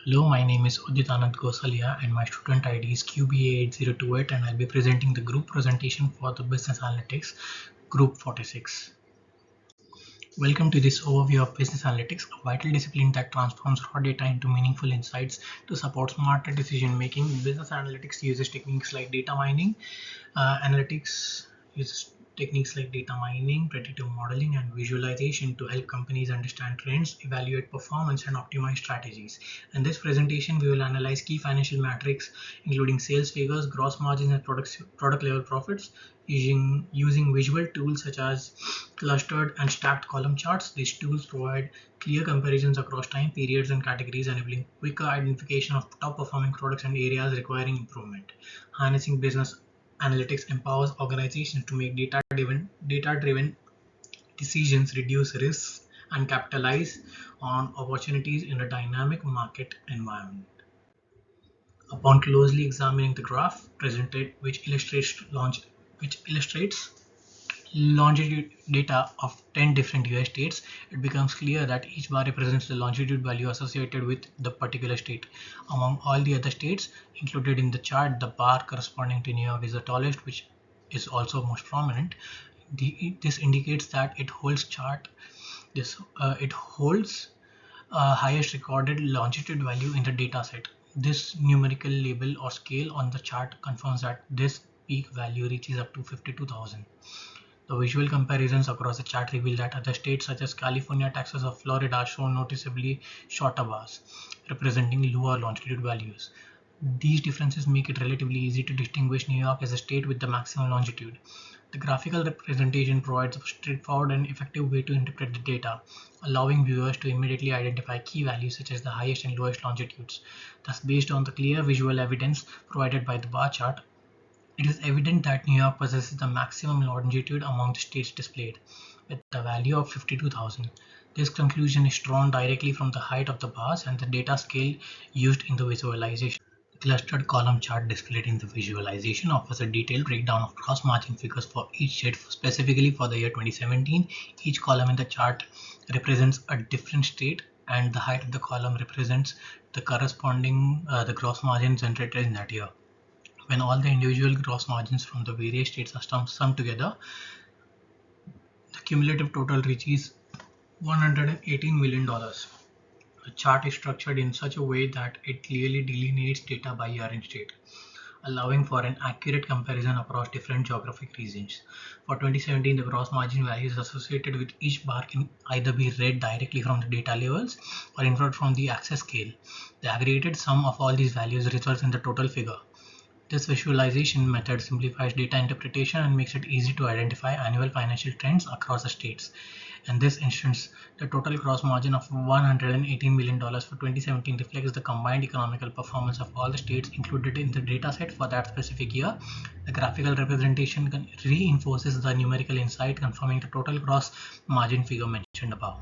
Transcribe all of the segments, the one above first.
Hello, my name is Udit Anand Gosalia and my student ID is QBA8028 and I'll be presenting the group presentation for the Business Analytics Group 46. Welcome to this overview of Business Analytics, a vital discipline that transforms raw data into meaningful insights to support smarter decision making. Business Analytics uses techniques like data mining, analytics uses techniques like data mining, predictive modeling, and visualization to help companies understand trends, evaluate performance, and optimize strategies. In this presentation, we will analyze key financial metrics, including sales figures, gross margins, and product level profits, using visual tools such as clustered and stacked column charts. These tools provide clear comparisons across time periods and categories, enabling quicker identification of top performing products and areas requiring improvement. Harnessing business analytics empowers organizations to make data-driven decisions, reduce risks, and capitalize on opportunities in a dynamic market environment. Upon closely examining the graph presented, which illustrates longitude data of 10 different US states, it becomes clear that each bar represents the longitude value associated with the particular state. Among all the other states included in the chart, the bar corresponding to New York is the tallest, which is also most prominent. This indicates that it holds highest recorded longitude value in the dataset. This numerical label or scale on the chart confirms that this peak value reaches up to 52,000. The visual comparisons across the chart reveal that other states such as California, Texas, or Florida show noticeably shorter bars, representing lower longitude values. These differences make it relatively easy to distinguish New York as a state with the maximum longitude. The graphical representation provides a straightforward and effective way to interpret the data, allowing viewers to immediately identify key values such as the highest and lowest longitudes. Thus, based on the clear visual evidence provided by the bar chart, it is evident that New York possesses the maximum longitude among the states displayed, with a value of 52,000. This conclusion is drawn directly from the height of the bars and the data scale used in the visualization. The clustered column chart displayed in the visualization offers a detailed breakdown of gross margin figures for each state, specifically for the year 2017. Each column in the chart represents a different state, and the height of the column represents the corresponding the gross margin generated in that year. When all the individual gross margins from the various states are summed together, the cumulative total reaches $118 million. The chart is structured in such a way that it clearly delineates data by year and state, allowing for an accurate comparison across different geographic regions. For 2017, the gross margin values associated with each bar can either be read directly from the data levels or inferred from the access scale. The aggregated sum of all these values results in the total figure. This visualization method simplifies data interpretation and makes it easy to identify annual financial trends across the states. In this instance, the total gross margin of $118 million for 2017 reflects the combined economical performance of all the states included in the dataset for that specific year. The graphical representation reinforces the numerical insight, confirming the total gross margin figure mentioned above.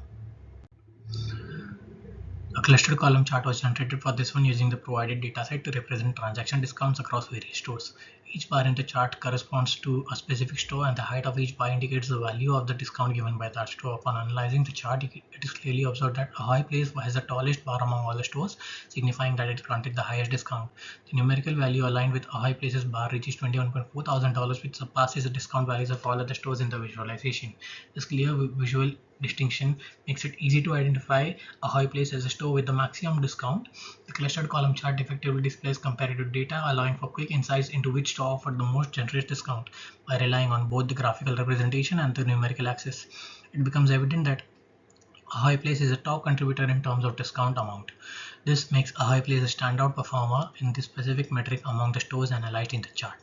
A clustered column chart was generated for this one using the provided dataset to represent transaction discounts across various stores. Each bar in the chart corresponds to a specific store, and the height of each bar indicates the value of the discount given by that store. Upon analyzing the chart, it is clearly observed that Ahoy Place has the tallest bar among all the stores, signifying that it granted the highest discount. The numerical value aligned with Ahoy Place's bar reaches $21.4 thousand, which surpasses the discount values of all other stores in the visualization. This clear visual distinction makes it easy to identify Ahoy Place as a store with the maximum discount. The clustered column chart effectively displays comparative data, allowing for quick insights into which store offered the most generous discount. By relying on both the graphical representation and the numerical access, it becomes evident that Ahoy Place is a top contributor in terms of discount amount. This makes Ahoy Place a standout performer in this specific metric among the stores analyzed in the chart.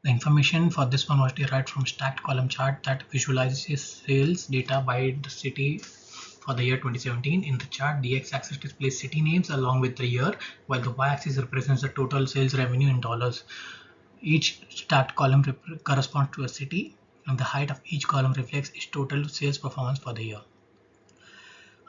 The information for this one was derived from stacked column chart that visualizes sales data by the city for the year 2017. In the chart, the x-axis displays city names along with the year, while the y-axis represents the total sales revenue in dollars. Each stacked column corresponds to a city, and the height of each column reflects its total sales performance for the year.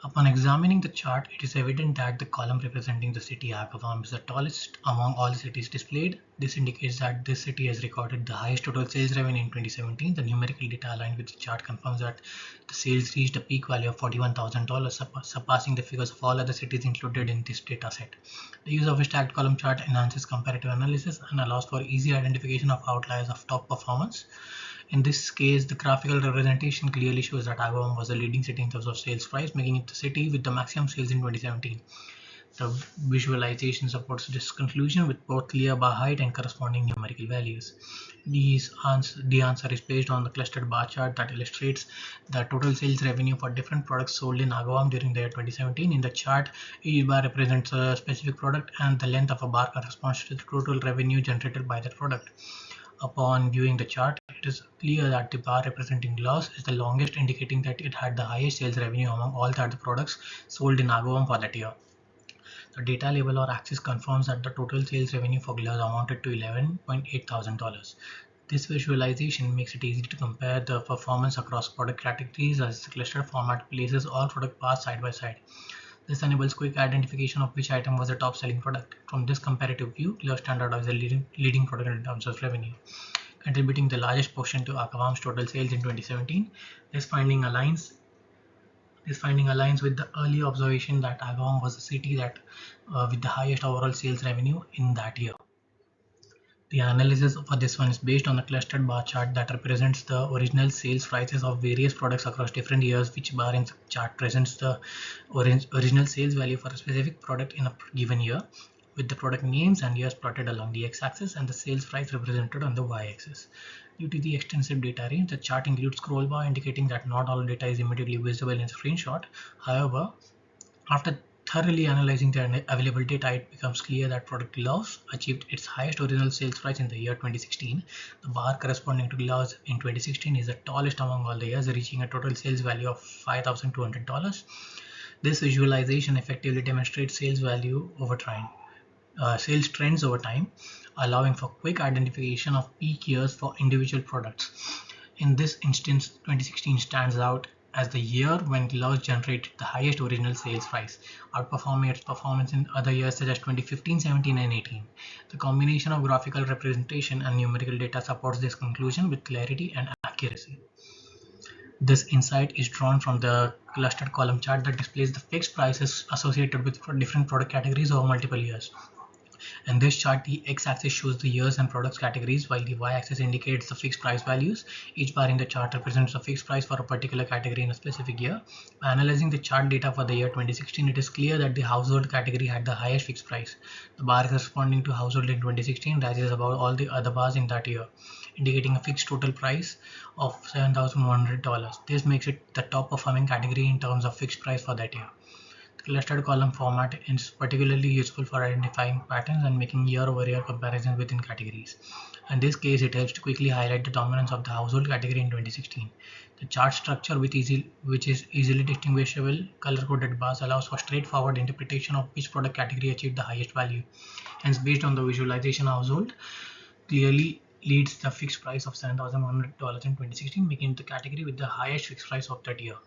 Upon examining the chart, it is evident that the column representing the city Agavam is the tallest among all the cities displayed. This indicates that this city has recorded the highest total sales revenue in 2017. The numerical data aligned with the chart confirms that the sales reached a peak value of $41,000, surpassing the figures of all other cities included in this data set. The use of a stacked column chart enhances comparative analysis and allows for easy identification of outliers of top performance. In this case, the graphical representation clearly shows that Agavam was the leading city in terms of sales price, making it the city with the maximum sales in 2017. The visualization supports this conclusion with both clear bar height and corresponding numerical values. The answer is based on the clustered bar chart that illustrates the total sales revenue for different products sold in Agavam during the year 2017. In the chart, each bar represents a specific product and the length of a bar corresponds to the total revenue generated by that product. Upon viewing the chart, it is clear that the bar representing gloves is the longest, indicating that it had the highest sales revenue among all the other products sold in Agavam for that year. The data label or axis confirms that the total sales revenue for gloves amounted to $11,800. This visualization makes it easy to compare the performance across product categories as the cluster format places all product bars side by side. This enables quick identification of which item was the top selling product. From this comparative view, gloves stand out as the leading product in terms of revenue, contributing the largest portion to Agavam's total sales in 2017. This finding aligns with the earlier observation that Agavam was the city that with the highest overall sales revenue in that year. The analysis for this one is based on a clustered bar chart that represents the original sales prices of various products across different years. Which bar in the chart presents the original sales value for a specific product in a given year, with the product names and years plotted along the x-axis and the sales price represented on the y-axis. Due to the extensive data range, the chart includes scroll bar indicating that not all data is immediately visible in a screenshot. However, after thoroughly analyzing the available data, it becomes clear that product gloves achieved its highest original sales price in the year 2016. The bar corresponding to gloves in 2016 is the tallest among all the years, reaching a total sales value of $5,200. This visualization effectively demonstrates sales trends over time, allowing for quick identification of peak years for individual products. In this instance, 2016 stands out as the year when gloves generated the highest original sales price, outperforming its performance in other years such as 2015, 17, and 18. The combination of graphical representation and numerical data supports this conclusion with clarity and accuracy. This insight is drawn from the clustered column chart that displays the fixed prices associated with different product categories over multiple years. In this chart, the x-axis shows the years and products categories, while the y-axis indicates the fixed price values. Each bar in the chart represents a fixed price for a particular category in a specific year. By analyzing the chart data for the year 2016, it is clear that the household category had the highest fixed price. The bar corresponding to household in 2016 rises above all the other bars in that year, indicating a fixed total price of $7,100. This makes it the top performing category in terms of fixed price for that year. Clustered column format is particularly useful for identifying patterns and making year-over-year comparisons within categories. In this case, it helps to quickly highlight the dominance of the household category in 2016. The chart structure, which is easily distinguishable color-coded bars, allows for straightforward interpretation of which product category achieved the highest value. Hence, based on the visualization, household clearly leads the fixed price of $7,100 in 2016, making it the category with the highest fixed price of that year.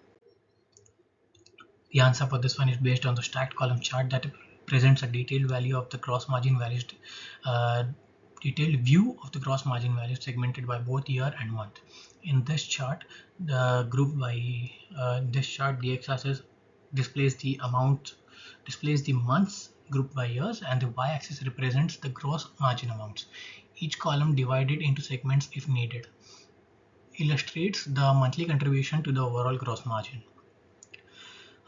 The answer for this one is based on the stacked column chart that presents a detailed view of the gross margin values segmented by both year and month. In this chart, the x-axis displays the months grouped by years, and the y-axis represents the gross margin amounts. Each column divided into segments if needed illustrates the monthly contribution to the overall gross margin.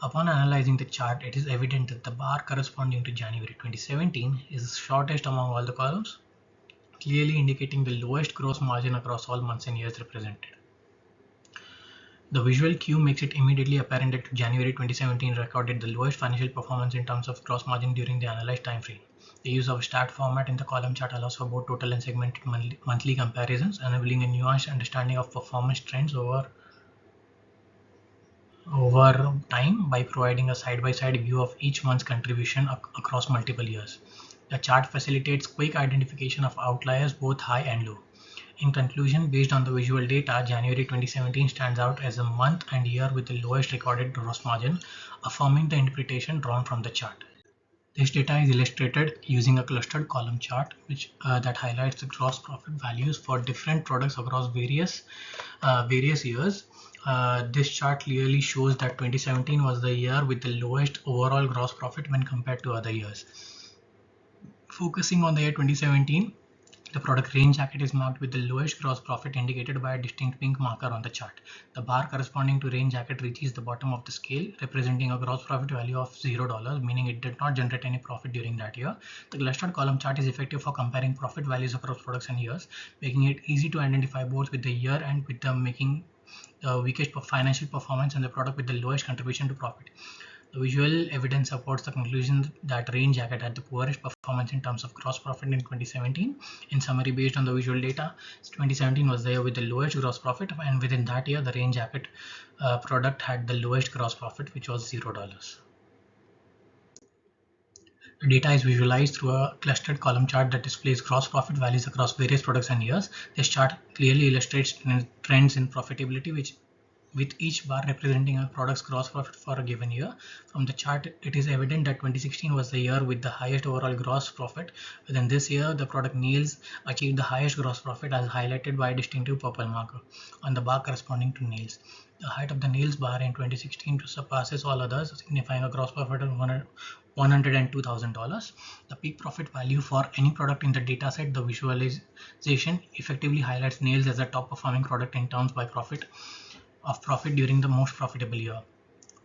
Upon analyzing the chart, it is evident that the bar corresponding to January 2017 is the shortest among all the columns, clearly indicating the lowest gross margin across all months and years represented. The visual cue makes it immediately apparent that January 2017 recorded the lowest financial performance in terms of gross margin during the analyzed time frame. The use of a stacked format in the column chart allows for both total and segmented monthly comparisons, enabling a nuanced understanding of performance trends over time by providing a side-by-side view of each month's contribution across multiple years. The chart facilitates quick identification of outliers, both high and low. In conclusion, based on the visual data, January 2017 stands out as a month and year with the lowest recorded gross margin, affirming the interpretation drawn from the chart. This data is illustrated using a clustered column chart, which that highlights the gross profit values for different products across various years. This chart clearly shows that 2017 was the year with the lowest overall gross profit when compared to other years. Focusing on the year 2017, the product rain jacket is marked with the lowest gross profit indicated by a distinct pink marker on the chart. The bar corresponding to rain jacket reaches the bottom of the scale, representing a gross profit value of $0, meaning it did not generate any profit during that year. The clustered column chart is effective for comparing profit values across products and years, making it easy to identify both with the year and with the making the weakest financial performance and the product with the lowest contribution to profit. The visual evidence supports the conclusion that rain jacket had the poorest performance in terms of gross profit in 2017. In summary, based on the visual data, 2017 was the year with the lowest gross profit, and within that year, the rain jacket product had the lowest gross profit, which was $0. The data is visualized through a clustered column chart that displays gross profit values across various products and years. This chart clearly illustrates trends in profitability, with each bar representing a product's gross profit for a given year. From the chart, it is evident that 2016 was the year with the highest overall gross profit. Within this year, the product nails achieved the highest gross profit as highlighted by a distinctive purple marker on the bar corresponding to nails. The height of the nails bar in 2016 surpasses all others, signifying a gross profit of $102,000. The peak profit value for any product in the dataset, the visualization effectively highlights nails as a top performing product in terms of profit during the most profitable year.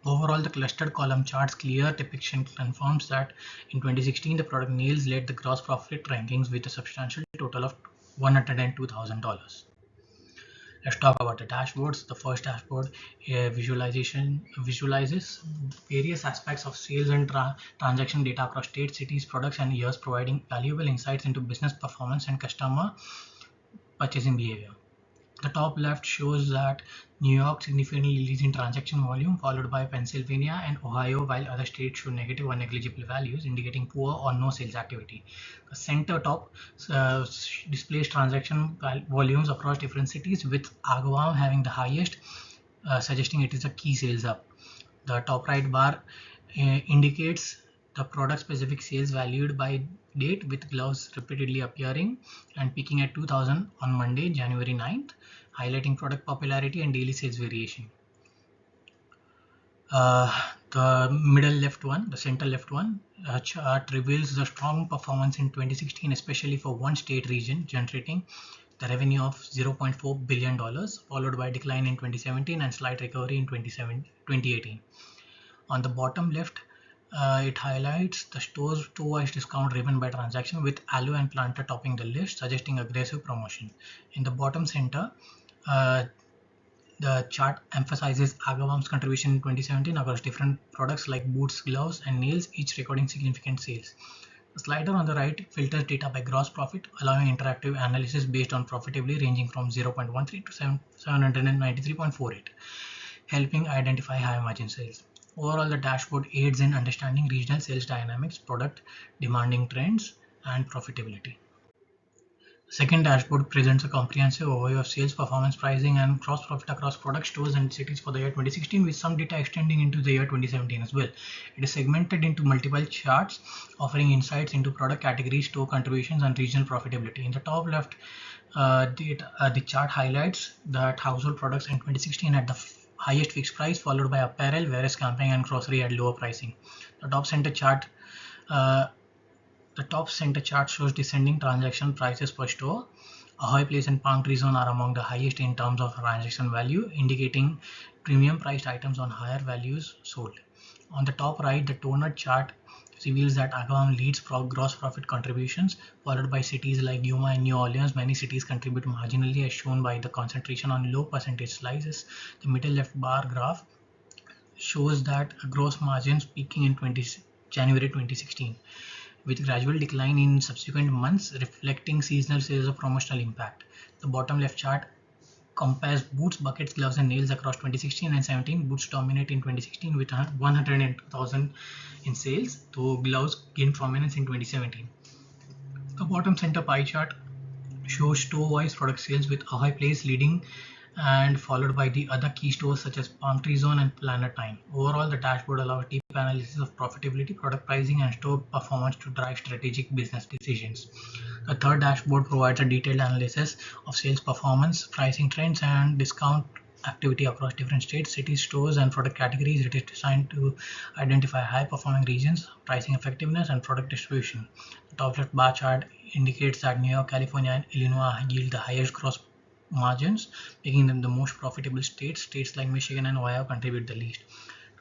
Overall, the clustered column chart's clear depiction confirms that in 2016, the product nails led the gross profit rankings with a substantial total of $102,000. Let's talk about the dashboards. The first dashboard visualizes various aspects of sales and transaction data across states, cities, products, and years, providing valuable insights into business performance and customer purchasing behavior. The top left shows that New York significantly leads in transaction volume, followed by Pennsylvania and Ohio, while other states show negative or negligible values, indicating poor or no sales activity. The center top displays transaction volumes across different cities, with Agawam having the highest, suggesting it is a key sales hub. The top right bar indicates the product specific sales valued by date, with gloves repeatedly appearing and peaking at 2000 on Monday, January 9th, highlighting product popularity and daily sales variation. The center left one chart reveals the strong performance in 2016, especially for one state region, generating the revenue of $0.4 billion, followed by a decline in 2017 and slight recovery in 2018. On the bottom left, it highlights the store-wise discount driven by transaction, with Aloe and Planta topping the list, suggesting aggressive promotion. In the bottom center, the chart emphasizes Agawam's contribution in 2017 across different products like boots, gloves, and nails, each recording significant sales. The slider on the right filters data by gross profit, allowing interactive analysis based on profitability ranging from 0.13 to 793.48, helping identify high margin sales. Overall, the dashboard aids in understanding regional sales dynamics, product demanding trends, and profitability. The second dashboard presents a comprehensive overview of sales performance, pricing, and gross profit across product stores and cities for the year 2016, with some data extending into the year 2017 as well. It is segmented into multiple charts, offering insights into product categories, store contributions, and regional profitability. In the top left, the chart highlights that household products in 2016 had the highest fixed price, followed by apparel, whereas camping and grocery had lower pricing. The top center chart shows descending transaction prices per store. Ahoy Place and Palm Tree Zone are among the highest in terms of transaction value, indicating premium priced items on higher values sold. On the top right, the toner chart reveals that Agawam leads gross profit contributions, followed by cities like Yuma and New Orleans. Many cities contribute marginally, as shown by the concentration on low percentage slices. The middle left bar graph shows that gross margins peaking in January 2016, with gradual decline in subsequent months, reflecting seasonal sales of promotional impact. The bottom left chart compares boots, buckets, gloves, and nails across 2016 and 17. Boots dominate in 2016 with 102,000 in sales, though gloves gained prominence in 2017. The bottom center pie chart shows store-wise product sales with HI Place leading and followed by the other key stores such as Palm Tree Zone and Planet 9. Overall, the dashboard allows deep analysis of profitability, product pricing, and store performance to drive strategic business decisions. The third dashboard provides a detailed analysis of sales performance, pricing trends, and discount activity across different states, cities, stores, and product categories. It is designed to identify high-performing regions, pricing effectiveness, and product distribution. The top left bar chart indicates that New York, California, and Illinois yield the highest gross margins, making them the most profitable states. States like Michigan and Ohio contribute the least.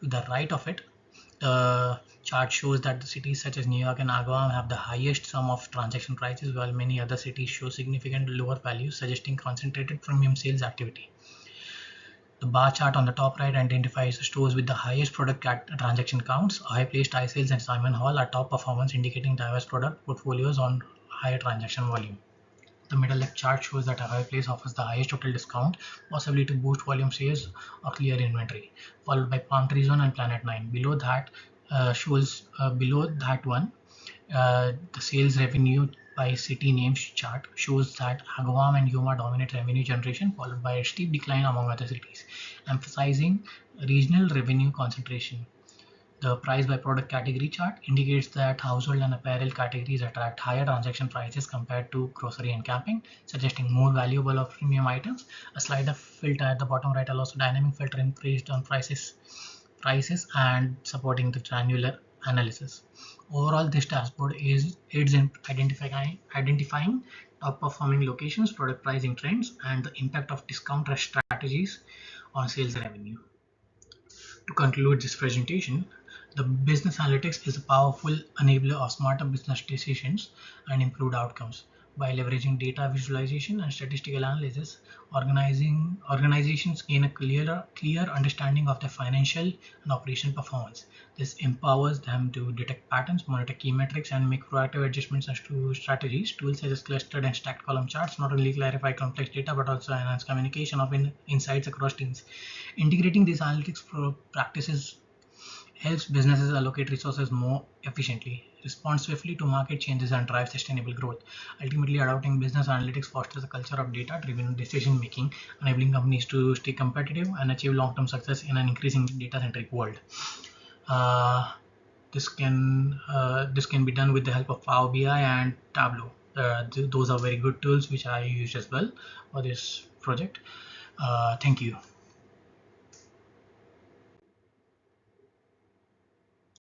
To the right of it, the chart shows that the cities such as New York and Agawam have the highest sum of transaction prices, while many other cities show significant lower values, suggesting concentrated premium sales activity. The bar chart on the top right identifies the stores with the highest product transaction counts. HI Place, Tie Sales, and Simon Hall are top performance, indicating diverse product portfolios on higher transaction volume. The middle left chart shows that HI Place offers the highest total discount, possibly to boost volume sales or clear inventory, followed by Palm Tree Zone and Planet 9. Below that the sales revenue by city names chart shows that Agawam and Yuma dominate revenue generation, followed by a steep decline among other cities, emphasizing regional revenue concentration. The price by product category chart indicates that household and apparel categories attract higher transaction prices compared to grocery and camping, suggesting more valuable or premium items. A slider filter at the bottom right allows dynamic filtering based on prices and supporting the granular analysis. Overall, this dashboard aids in identifying top performing locations, product pricing trends, and the impact of discount strategies on sales revenue. To conclude this presentation, the business analytics is a powerful enabler of smarter business decisions and improved outcomes. By leveraging data visualization and statistical analysis, organizations gain a clear understanding of their financial and operational performance. This empowers them to detect patterns, monitor key metrics, and make proactive adjustments as to strategies. Tools such as clustered and stacked column charts not only clarify complex data but also enhance communication of insights across teams. Integrating these analytics practices helps businesses allocate resources more efficiently, respond swiftly to market changes, and drive sustainable growth. Ultimately, adopting business analytics fosters a culture of data-driven decision-making, enabling companies to stay competitive and achieve long-term success in an increasingly data-centric world. This can be done with the help of Power BI and Tableau. Those are very good tools which I use as well for this project. Thank you.